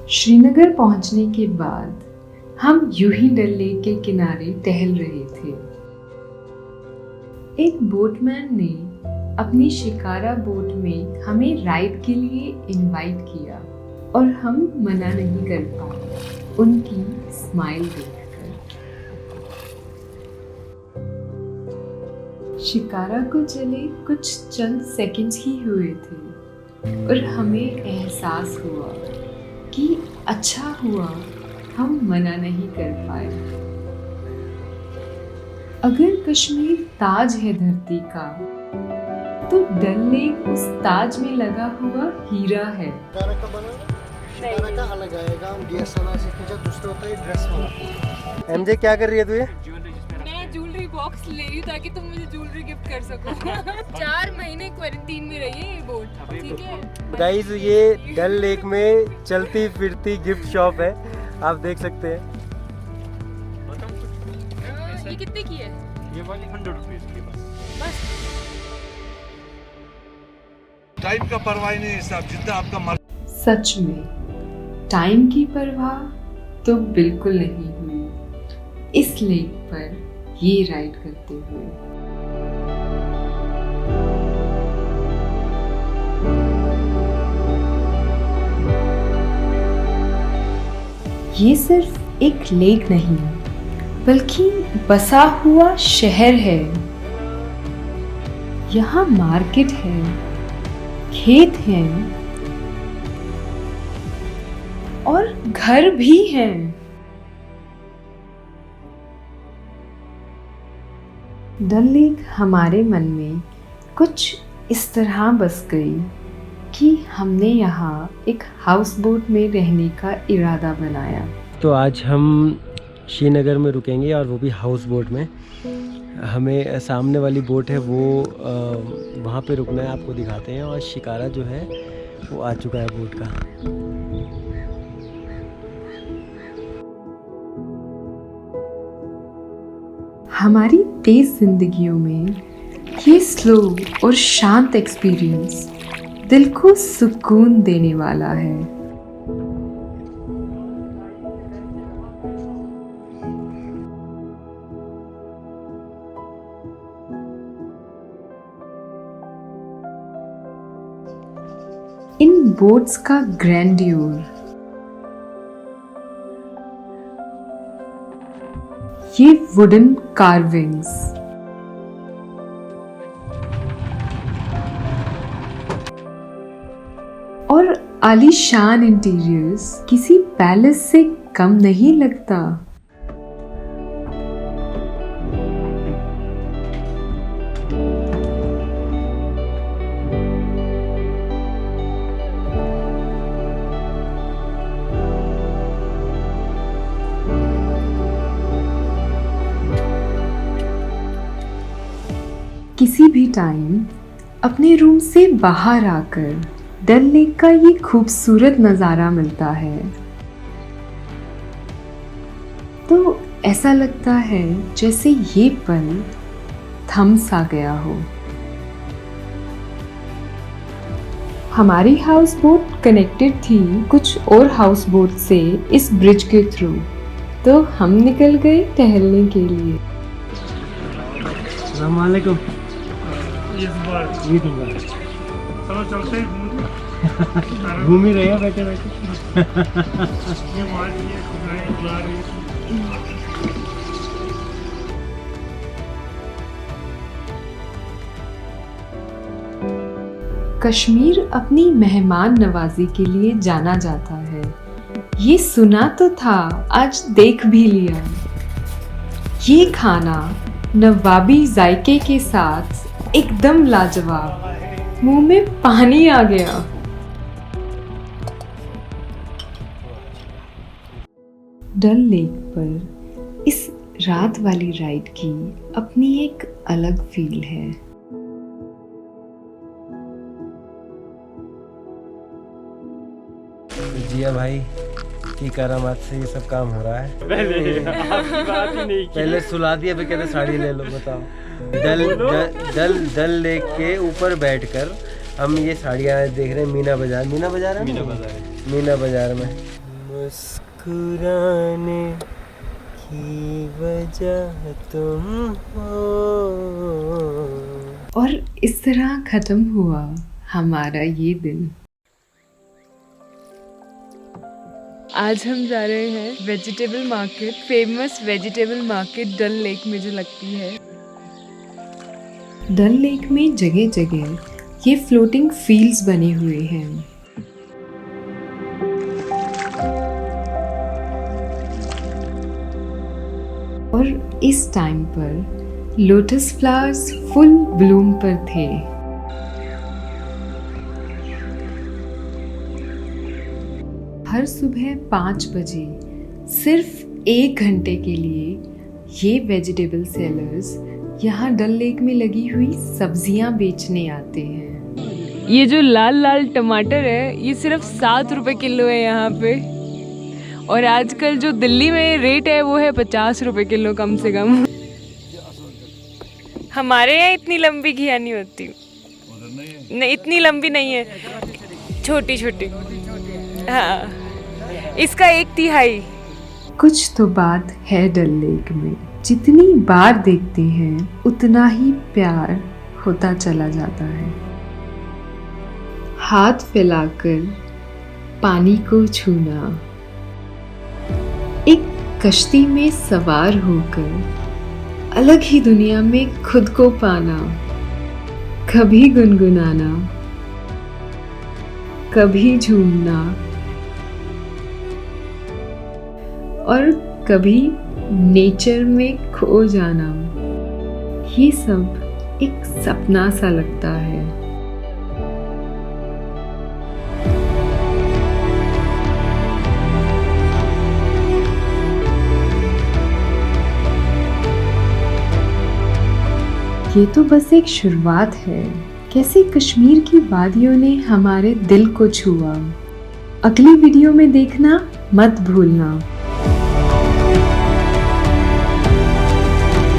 श्रीनगर पहुंचने के बाद हम यूं ही डल लेक के किनारे टहल रहे थे। एक बोटमैन ने अपनी शिकारा बोट में हमें राइड के लिए इनवाइट किया और हम मना नहीं कर पाए उनकी स्माइल देखकर। शिकारा को चले कुछ चंद सेकंड्स ही हुए थे और हमें एहसास हुआ कि अच्छा हुआ हम मना नहीं कर पाए। अगर कश्मीर ताज है धरती का, तो डल लेक उस ताज में लगा हुआ हीरा है। शिकारा का अलग आएगा, हम DSLR से खींचा, दूसरा होता है ड्रेस वाला। MJ क्या कर रही है तू ये? मैं ज्वेलरी बॉक्स ले रही हूँ ताकि तुम मुझे ज्वेलरी गिफ्ट कर सको। 4 महीने क्वारंटीन में रही है ये बोट, ठीक है गाइस, ये डल लेक में चलती फिरती गिफ्ट शॉप है, आप देख सकते हैं। ये कितने की है? ये वाली 100 रुपीज की बस। टाइम का परवाह नहीं है साहब, जितना आपका मर्जी। सच में टाइम की परवाह तो बिल्कुल नहीं हुई इस लेक पर ये राइड करते हुए। ये सिर्फ एक लेक नहीं बल्कि बसा हुआ शहर है। यहाँ मार्केट है, खेत हैं और घर भी हैं। डल लेक हमारे मन में कुछ इस तरह बस गई कि हमने यहाँ एक हाउस बोट में रहने का इरादा बनाया। तो आज हम श्रीनगर में रुकेंगे और वो भी हाउस बोट में। हमें सामने वाली बोट है वो वहाँ पे रुकना है, आपको दिखाते हैं। और शिकारा जो है वो आ चुका है बोट का। हमारी तेज जिंदगियों में ये स्लो और शांत एक्सपीरियंस दिल को सुकून देने वाला है। इन बोट्स का ग्रैंड्योर, ये वुडन कार्विंग्स, और आलीशान इंटीरियर्स किसी पैलेस से कम नहीं लगता। किसी भी टाइम अपने रूम से बाहर आकर डल लेक का ये खूबसूरत नज़ारा मिलता है तो ऐसा लगता है जैसे ये पल थम सा गया हो। हमारी हाउस बोट कनेक्टेड थी कुछ और हाउस बोट से इस ब्रिज के थ्रू, तो हम निकल गए टहलने के लिए। अस्सलाम वालेकुम। चलो चलते हैं, घूम ही रहे हैं बैठे बैठे। ये मार दिए, खुदाई बुला रही है। कश्मीर अपनी मेहमान नवाजी के लिए जाना जाता है, ये सुना तो था, आज देख भी लिया। ये खाना नवाबी जायके के साथ एकदम लाजवाब, मुंह में पानी आ गया। डल लेक पर इस रात वाली राइड की अपनी एक अलग फील है। जिया भाई की करामात से ये सब काम हो रहा है। पहले सुला दिया, फिर कहते साड़ी ले लो। बताओ, डल लेक के ऊपर बैठकर हम ये साड़ियाँ देख रहे हैं। मीना बाजार है, मीना बाजार में। मुस्कुराने की वजह तुम हो। और इस तरह खत्म हुआ हमारा ये दिन। आज हम जा रहे हैं vegetable market, famous vegetable market Dal lake में जो लगती है। डल लेक में जगह जगह ये फ्लोटिंग फील्ड्स बने हुए हैं। और इस टाइम पर लोटस फ्लावर्स फुल ब्लूम पर थे। हर सुबह 5 बजे सिर्फ 1 घंटे के लिए ये वेजिटेबल सेलर्स यहाँ डल लेक में लगी हुई सब्जियाँ बेचने आते हैं। ये जो लाल लाल टमाटर है ये सिर्फ 7 रुपए किलो है यहाँ पे, और आजकल जो दिल्ली में रेट है वो है 50 रुपए किलो कम से कम। हमारे यहाँ इतनी लंबी घिया नहीं होती, नहीं इतनी लंबी नहीं है, छोटी छोटी। हाँ, इसका 1/3। कुछ तो बात है डल लेक में, जितनी बार देखते हैं उतना ही प्यार होता चला जाता है। हाथ फैलाकर पानी को छूना, एक कश्ती में सवार होकर अलग ही दुनिया में खुद को पाना, कभी गुनगुनाना, कभी झूमना और कभी नेचर में खो जाना, ये सब एक सपना सा लगता है। ये तो बस एक शुरुआत है, कैसे कश्मीर की वादियों ने हमारे दिल को छुआ। अगली वीडियो में देखना मत भूलना।